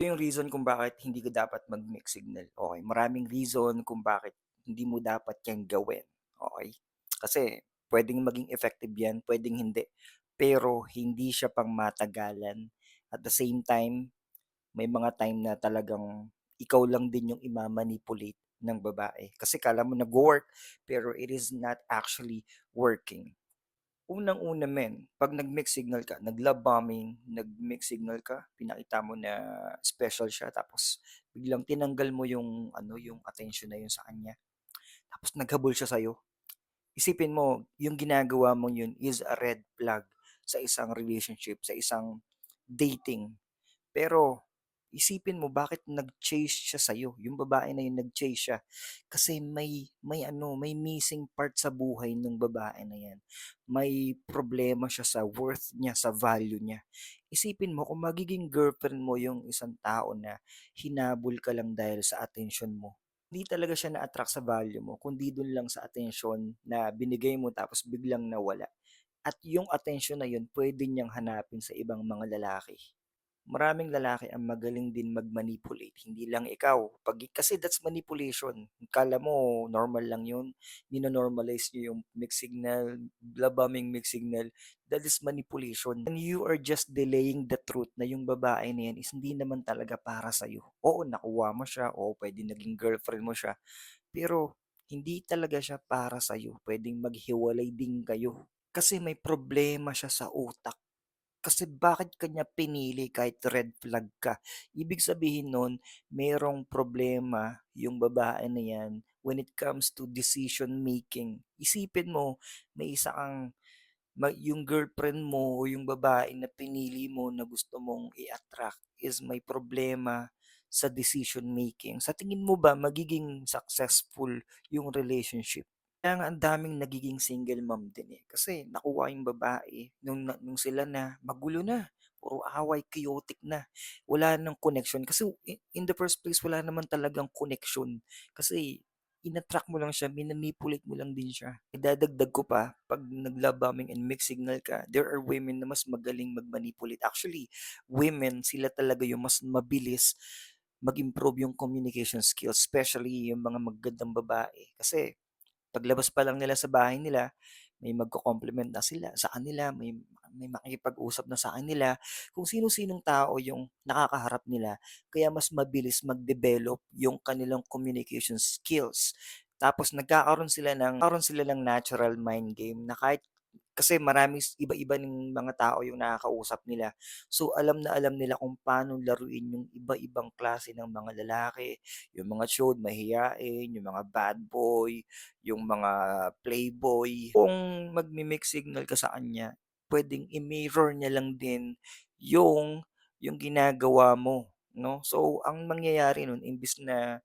Ito yung reason kung bakit hindi ka dapat mag-mix signal, okey? Maraming reason kung bakit hindi mo dapat 'yan gawin, okey? Kasi puwedeng maging effective 'yan, puwedeng hindi. Pero hindi siya pangmatagalan. At the same time, may mga time na talagang ikaw lang din yung ima-manipulate ng babae. Kasi akala mo nagwo-work, pero it is not actually working. Unang-una 'pag nag-mixed signal ka, nag-love bombing, nag-mixed signal ka, pinakita mo na special siya tapos biglang tinanggal mo yung ano, yung attention na yun sa kanya, tapos naghabol siya sa'yo. Isipin mo, yung ginagawa mong yun is a red flag sa isang relationship, sa isang dating. Pero isipin mo bakit nag-chase siya sa'yo, yung babae na yun nag-chase siya, kasi may ano, may missing part sa buhay nung babae na yan. May problema siya sa worth niya, sa value niya. Isipin mo kung magiging girlfriend mo yung isang tao na hinabol ka lang dahil sa attention mo. Hindi talaga siya na-attract sa value mo kundi dun lang sa attention na binigay mo tapos biglang nawala. At yung attention na yun puwede niyang hanapin sa ibang mga lalaki. Maraming lalaki ang magaling din mag-manipulate, hindi lang ikaw. Kasi that's manipulation. Akala mo normal lang yun, nino-normalize niyo yung mixed signal, bombing mixed signal, that is manipulation. And you are just delaying the truth na yung babae na yan is hindi naman talaga para sa'yo. Oo, nakuha mo siya, oo, pwede naging girlfriend mo siya, pero hindi talaga siya para sa'yo. Pwedeng maghiwalay din kayo. Kasi may problema siya sa utak. Kasi bakit ka niya pinili kahit red flag ka? Ibig sabihin nun, merong problema yung babae na yan when it comes to decision making. Isipin mo, may isa kang yung girlfriend mo o yung babae na pinili mo na gusto mong i-attract is may problema sa decision making. Sa tingin mo ba magiging successful yung relationship? Kaya nga ang daming nagiging single mom din, eh, kasi nakuha yung babae nung sila na magulo na, puro away, chaotic na, wala ng connection kasi in the first place wala naman talagang connection. Kasi in-attract mo lang siya, minanipulate mo lang din siya. Idadagdag ko pa, 'pag nag-love bombing and mixed signal ka, there are women na mas magaling mag-manipulate. Actually, women sila talaga yung mas mabilis mag-improve yung communication skills, especially yung mga magagandang babae. Kasi paglabas pa lang nila sa bahay nila, may magko-compliment na sila sa kanila, may makikipag-usap na sa kanila, kung sino-sinong tao yung nakakaharap nila. Kaya mas mabilis mag-develop yung kanilang communication skills. Tapos nagkakaroon sila ng natural mind game na kahit kasi iba-iba ng mga tao yung nakakausap nila. So, alam na alam nila kung paano laruin yung iba-ibang klase ng mga lalaki, yung mga chode, mahiyain, yung mga bad boy, yung mga playboy. Kung magmi-mix signal ka sa kanya, puwedeng i-mirror niya lang din yung ginagawa mo, 'no? So, ang mangyayari nun imbis na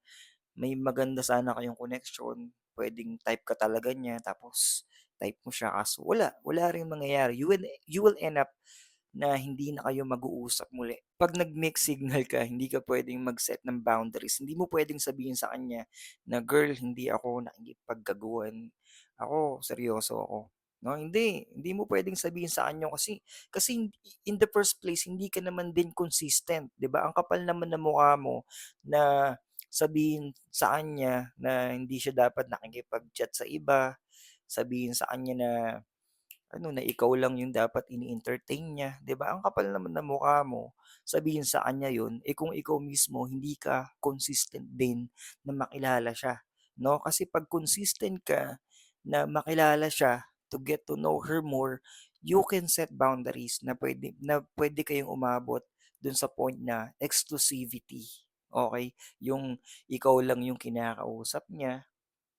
may maganda sana kayong connection, puwedeng type ka talaga niya tapos type mo siya kaso wala ring mangyayari. You will end up na hindi na kayo mag-uusap muli. 'Pag nag-mixed signal ka, hindi ka puwedeng mag-set ng boundaries. Hindi mo puwedeng sabihin sa kanya na, "Girl, hindi ako nakikipagkaguhan. Ako, seryoso ako." 'No, hindi mo puwedeng sabihin sa kanya kasi in the first place hindi ka naman din consistent, 'di ba? Ang kapal naman ng mukha mo na sabihin sa kanya na hindi siya dapat nakikipag-chat sa iba, sabihin sa kanya na ano, na ikaw lang yung dapat ini-entertain niya, 'di ba? Ang kapal naman ng mukha mo, sabihin sa kanya yun, eh, kung ikaw mismo hindi ka consistent din na makilala siya, 'no? Kasi 'pag consistent ka na makilala siya, to get to know her more, you can set boundaries na pwede kayong umabot dun sa point na exclusivity, okey? Yung ikaw lang yung kinakausap niya,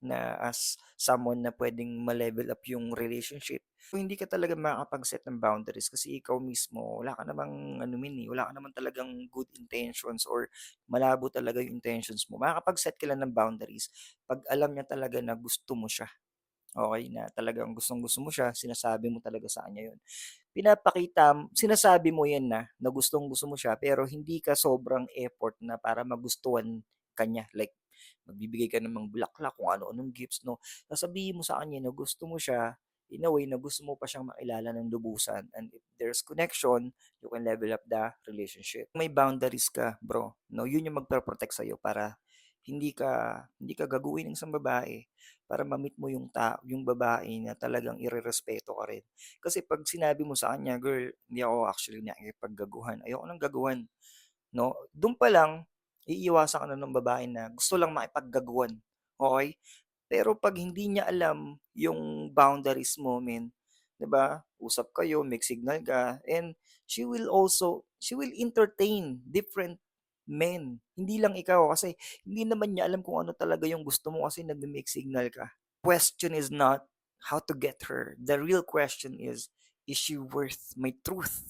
na as someone na puwedeng ma-level up yung relationship. Kung hindi ka talaga makakapag-set ng boundaries kasi ikaw mismo wala ka namang ano wala ka naman talagang good intentions or malabo talaga yung intentions mo. Makakapag-set ka lang ng boundaries 'pag alam niya talaga na gusto mo siya, okey, na talagang gustong-gusto mo siya, sinasabi mo talaga sa kanya yun. Sinasabi mo 'yan na gustong-gusto mo siya pero hindi ka sobrang effort na para magustuhan ka niya. Like magbibigay ka ng mga bulaklak, kung ano-anong gifts 'no. Sasabihin mo sa kanya na gusto mo siya in a way na gusto mo pa siyang makilala ng lubusan, and if there's connection, you can level up the relationship. May boundaries ka bro, 'no, yun yung magpo-protect sa'yo para hindi ka gaguhin ng isang babae, para ma-meet mo yung babae na talagang irerespeto ka rin. Kasi 'pag sinabi mo sa kanya, "Girl, hindi ako actually nakikipaggaguhan, ayoko ng gaguhan." 'No, dun pa lang iiwasan ka na ng babae na gusto lang makipaggaguhan, okey? Pero 'pag hindi niya alam yung boundaries mo men, 'di ba, usap kayo, mixed signal ka, and she will entertain different men, hindi lang ikaw. Kasi hindi naman niya alam kung ano talaga yung gusto mo kasi nagmi-mixed signal ka. Question is not how to get her, the real question is she worth my truth?